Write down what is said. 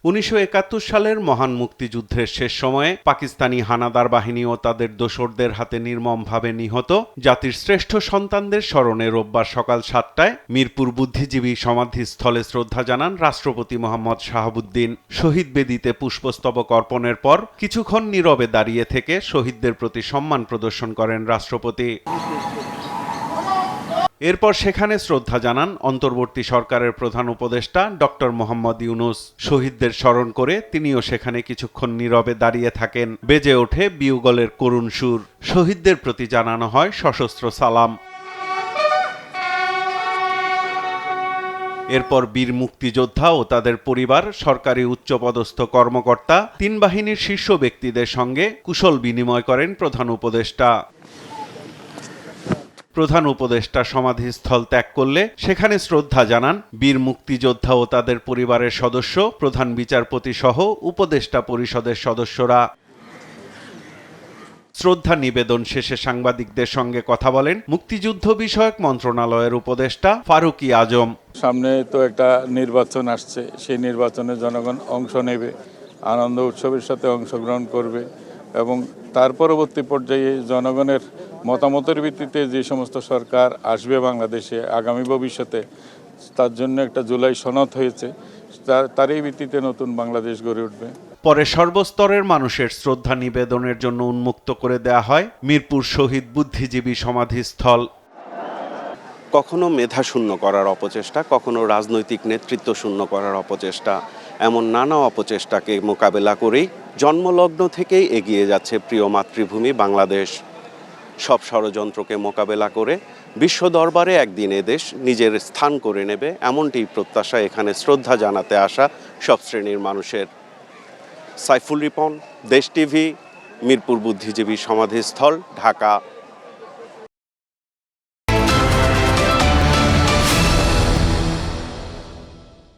1971 সালের মহান মুক্তিযুদ্ধের শেষ সময়ে পাকিস্তানি হানাদার বাহিনী ও তাদের দোসরদের হাতে নির্মমভাবে নিহত জাতির শ্রেষ্ঠ সন্তানদের স্মরণে রোববার সকাল 7টায় মিরপুর বুদ্ধিজীবী সমাধিস্থলে শ্রদ্ধা জানান রাষ্ট্রপতি মোহাম্মদ শাহাবুদ্দিন। শহীদ বেদিতে পুষ্পস্তবক অর্পণের পর কিছুক্ষণ নীরবে দাঁড়িয়ে থেকে শহীদদের প্রতি সম্মান প্রদর্শন করেন রাষ্ট্রপতি। এরপর সেখানে শ্রদ্ধা জানান অন্তর্বর্তী সরকারের প্রধান উপদেষ্টা ডক্টর মোহাম্মদ ইউনূস। শহীদদের স্মরণ করে তিনিও সেখানে কিছুক্ষণ নীরবে দাঁড়িয়ে থাকেন। বেজে ওঠে বিউগলের করুণ সুর। শহীদদের প্রতি জানানো হয় সশস্ত্র সালাম। এরপর বীর মুক্তিযোদ্ধা ও তাদের পরিবার, সরকারি উচ্চপদস্থ কর্মকর্তা, তিন বাহিনীর শীর্ষ ব্যক্তিদের সঙ্গে কুশল বিনিময় করেন প্রধান উপদেষ্টা। প্রধান উপদেষ্টা সমাধিস্থল ত্যাগ করলে সেখানে শ্রদ্ধা জানান বীর মুক্তিযোদ্ধা ও তাদের পরিবারের সদস্য, প্রধান বিচারপতি সহ উপদেষ্টা পরিষদের সদস্যরা। শ্রদ্ধা নিবেদন শেষে সাংবাদিকদের সঙ্গে কথা বলেন মুক্তিযুদ্ধ বিষয়ক মন্ত্রণালয়ের উপদেষ্টা ফারুকী আজম। সামনে তো একটা নির্বাচন আসছে, সেই নির্বাচনে জনগণ অংশ নেবে, আনন্দ উৎসবের সাথে অংশগ্রহণ করবে এবং তার পরবর্তী পর্যায়ে জনগণের মতামতের ভিত্তিতে যে সমস্ত সরকার আসবে বাংলাদেশে আগামী ভবিষ্যতে, তার জন্য একটা জুলাই সনদ হয়েছে, তারই ভিত্তিতে নতুন বাংলাদেশ গড়ে উঠবে। পরে সর্বস্তরের মানুষের শ্রদ্ধা নিবেদনের জন্য উন্মুক্ত করে দেয়া হয় মিরপুর শহীদ বুদ্ধিজীবী সমাধিস্থল। কখনো মেধা শূন্য করার অপচেষ্টা, কখনো রাজনৈতিক নেতৃত্ব শূন্য করার অপচেষ্টা, এমন নানা অপচেষ্টাকে মোকাবেলা করেই জন্মলগ্ন থেকেই এগিয়ে যাচ্ছে প্রিয় মাতৃভূমি বাংলাদেশ। সব ষড়যন্ত্রকে মোকাবেলা করে বিশ্ব দরবারে একদিন এদেশ নিজের স্থান করে নেবে, এমনটি প্রত্যাশা এখানে শ্রদ্ধা জানাতে আসা সব শ্রেণীর মানুষের। সাইফুল রিপন, দেশ টিভি, মিরপুর বুদ্ধিজীবী সমাধিস্থল, ঢাকা।